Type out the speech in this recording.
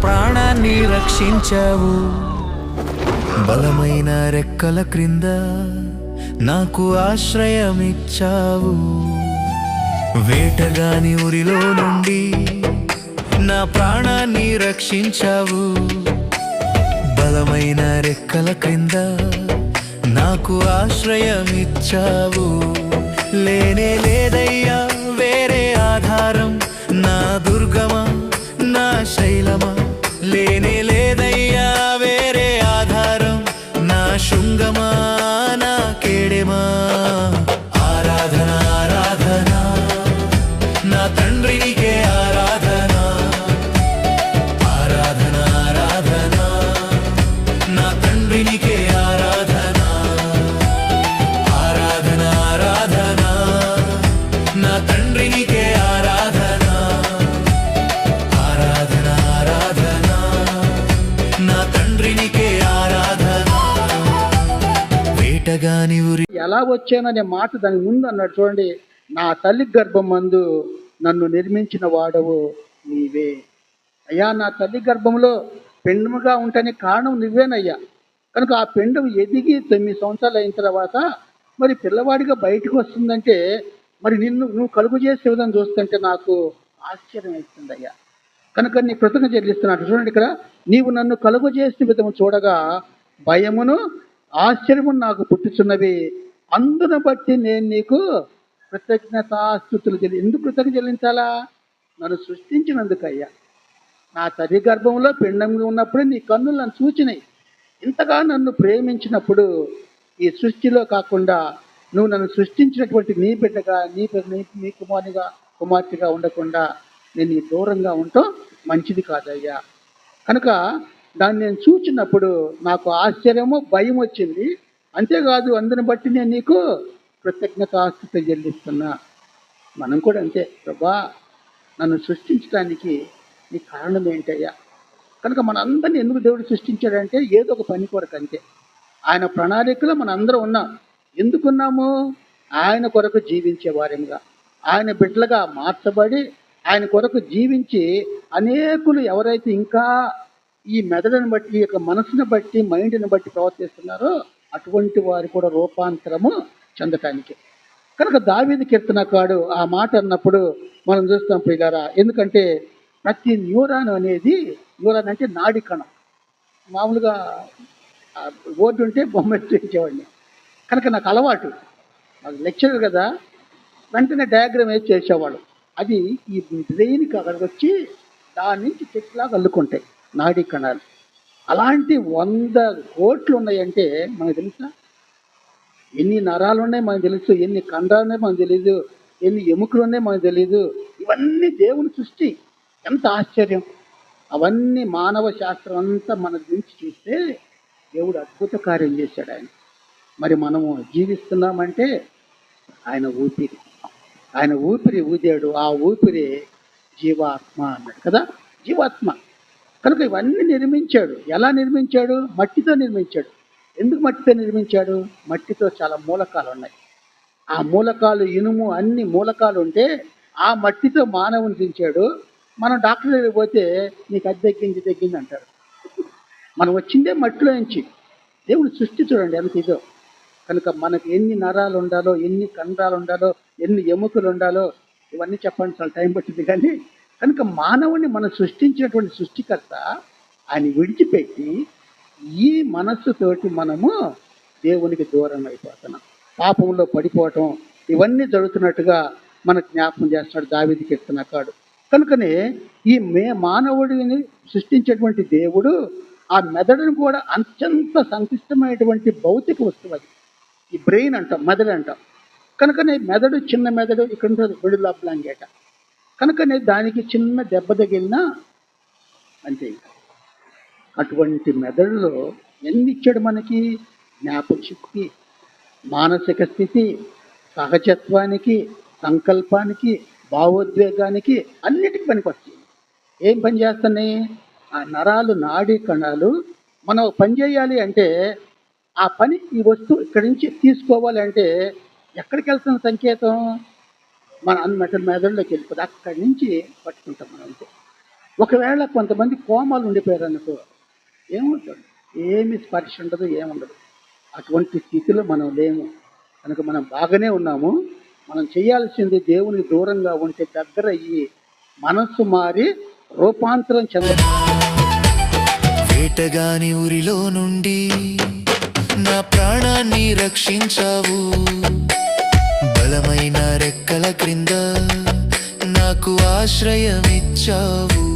ప్రాణాన్ని రక్షించావు. బలమైన రెక్కల క్రింద నాకు ఆశ్రయమిచ్చావు. వేటగాని ఉరిలో నుండి నా ప్రాణాన్ని రక్షించావు. బలమైన రెక్కల క్రింద నాకు ఆశ్రయమిచ్చావు. లేనే లేదయ్యా వేరే ఆధారం, నా దుర్గమా నా శైలమా. లేనే లేదయ్యా వేరే ఆధారం, నా శృంగమా నా కేడెమా. ఆరాధన ఆరాధన నా తండ్రినికే ఆరాధన. ఆరాధన ఆరాధన నా తండ్రినికే ఆరాధన. ఆరాధన ఆరాధన నా తండ్రినికే ఆరాధన. ఆరాధన ఆరాధన నా తండ్రినికే ఆరాధన. వేటగాని ఉరి ఎలా వచ్చాననే మాట దాని ముందు అన్నాడు చూడండి. నా తల్లి గర్భం మందు నన్ను నిర్మించిన వాడవు నీవే అయ్యా. నా తల్లి గర్భంలో పెండుముగా ఉంటానికి కారణం నువ్వేనయ్యా. కనుక ఆ పెండు ఎదిగి 9 సంవత్సరాలు అయిన తర్వాత మరి పిల్లవాడిగా బయటకు వస్తుందంటే మరి నువ్వు కలుగు చేసే విధంగా చూస్తుంటే నాకు ఆశ్చర్యం వేస్తుంది అయ్యా. కనుక నీ కృతజ్ఞత చెల్లిస్తున్నాడు. చూడండి ఇక్కడ, నీవు నన్ను కలుగు చేసే విధము చూడగా భయమును ఆశ్చర్యము నాకు పుట్టుచున్నవి. అందును బట్టి నేను నీకు కృతజ్ఞతాస్తుతులు ఎందుకు కృతజ్ఞత చెల్లించాలా? నన్ను సృష్టించినందుకు అయ్యా. నా తల్లి గర్భంలో పిండంగా ఉన్నప్పుడు నీ కన్నులు నన్ను చూచినాయి. ఇంతగా నన్ను ప్రేమించినప్పుడు ఈ సృష్టిలో కాకుండా నువ్వు నన్ను సృష్టించినటువంటి నీ బిడ్డగా నీ కుమార్తెగా ఉండకుండా నేను నీ దూరంగా ఉండటం మంచిది కాదయ్యా. కనుక దాన్ని నేను చూచినప్పుడు నాకు ఆశ్చర్యము భయం వచ్చింది. అంతేకాదు అందుని బట్టి నేను నీకు కృతజ్ఞతాస్తుతులు చెల్లిస్తున్నా. మనం కూడా అంతే, ప్రభా నన్ను సృష్టించడానికి నీ కారణం ఏంటయ్యా. కనుక మనందరినీ ఎందుకు దేవుడు సృష్టించాడంటే ఏదో ఒక పని కొరకు అంతే. ఆయన ప్రణాళికలో మనందరం ఉన్నాం. ఎందుకున్నాము? ఆయన కొరకు జీవించే వారంగా, ఆయన బిడ్డలుగా మార్చబడి ఆయన కొరకు జీవించి అనేకులు ఎవరైతే ఇంకా ఈ మెదడుని బట్టి ఈ యొక్క మనసుని బట్టి మైండ్ని బట్టి ప్రవర్తిస్తున్నారో అటువంటి వారు కూడా రూపాంతరము చెందటానికి. కనుక దావీదు కీర్తనకారుడు ఆ మాట అన్నప్పుడు మనం చూస్తాం ప్రియులారా. ఎందుకంటే ప్రతి న్యూరాన్ అంటే నాడి కణం. మామూలుగా బోర్డు ఉంటే బొమ్మ వేయించేవాడిని. కనుక నాకు అలవాటు, నాకు లెక్చరర్ కదా, వెంటనే డయాగ్రామ్ వేసి చేసేవాడు. అది ఈ బ్రెయిన్కి అక్కడికి వచ్చి దాని నుంచి చెట్లాగా అల్లుకుంటాయి నాడీ కణాలు. అలాంటి 100 కోట్లు ఉన్నాయంటే మనకు తెలుసా? ఎన్ని నరాలు ఉన్నాయి మనకు తెలుసు, ఎన్ని కండరాలు ఉన్నాయి మనకు తెలీదు, ఎన్ని ఎముకలు ఉన్నాయి మనకు తెలీదు. ఇవన్నీ దేవుని సృష్టి. ఎంత ఆశ్చర్యం! అవన్నీ మానవ శాస్త్రం అంతా మన గురించి చూస్తే దేవుడు అద్భుత కార్యం చేశాడు ఆయన. మరి మనము జీవిస్తున్నామంటే ఆయన ఊపిరి ఊదాడు. ఆ ఊపిరి జీవాత్మ అన్నాడు కదా, జీవాత్మ. కనుక ఇవన్నీ నిర్మించాడు. ఎలా నిర్మించాడు? మట్టితో నిర్మించాడు. ఎందుకు మట్టితో నిర్మించాడు? మట్టితో చాలా మూలకాలు ఉన్నాయి. ఆ మూలకాలు ఇనుము అన్ని మూలకాలు ఉంటే ఆ మట్టితో మానవుని దించాడు. మనం డాక్టర్ దగ్గరికి పోతే నీకు అది తగ్గింది అంటారు. మనం వచ్చిందే మట్టిలో నుంచి. దేవుడు సృష్టి చూడండి ఎంత ఇదో. కనుక మనకు ఎన్ని నరాలు ఉండాలో, ఎన్ని కండరాలు ఉండాలో, ఎన్ని ఎముకలు ఉండాలో ఇవన్నీ చెప్పండి, చాలా టైం పట్టింది. కానీ కనుక మానవుని మనం సృష్టించినటువంటి సృష్టికర్త ఆయన విడిచిపెట్టి ఈ మనస్సుతోటి మనము దేవునికి దూరం అయిపోతున్నాం, పాపంలో పడిపోవటం ఇవన్నీ జరుగుతున్నట్టుగా మనకు జ్ఞాపకం చేస్తున్నాడు దావీదు కీర్తనకారుడు. కనుకనే ఈ మానవుడిని సృష్టించేటువంటి దేవుడు ఆ మెదడును కూడా అత్యంత సంక్లిష్టమైనటువంటి భౌతిక వస్తువు. అది ఈ బ్రెయిన్ అంటాం, మెదడు అంటాం. కనుకనే మెదడు చిన్న మెదడు ఇక్కడ ఉంటుంది, మిడిల్ ఆఫ్ బ్లాంకెట్. కనుకనే దానికి చిన్న దెబ్బ తగిలినా అంతే. అటువంటి మెదడులో ఎన్ని ఇచ్చాడు మనకి? జ్ఞాపకశక్తి, మానసిక స్థితి, సహజత్వానికి, సంకల్పానికి, భావోద్వేగానికి అన్నిటికీ పనికొస్తాయి. ఏం పని చేస్తున్నాయి? ఆ నరాలు, నాడీ కణాలు మనం పని చేయాలి అంటే ఆ పని ఈ వస్తువు ఇక్కడి నుంచి తీసుకోవాలి అంటే ఎక్కడికి వెళ్తున్న సంకేతం? మన మెదడులోకి వెళ్ళిపోతుంది. అక్కడి నుంచి పట్టుకుంటాం మనం. అంతే. ఒకవేళ కొంతమంది కోమాలు ఉండిపోయారు అనుకో, ఏముంటుంది, ఏమి స్పర్శ ఉండదు, ఏముండదు. అటువంటి స్థితిలో మనం లేము. కనుక మనం బాగానే ఉన్నాము. మనం చేయాల్సింది దేవునికి దూరంగా ఉంటే దగ్గర అయ్యి మనస్సు మారి రూపాంతరం చెంద. వేటగాని ఊరిలో నుండి నా ప్రాణాన్ని రక్షించావు, బలమైన రెక్కల క్రింద నాకు ఆశ్రయమిచ్చావు.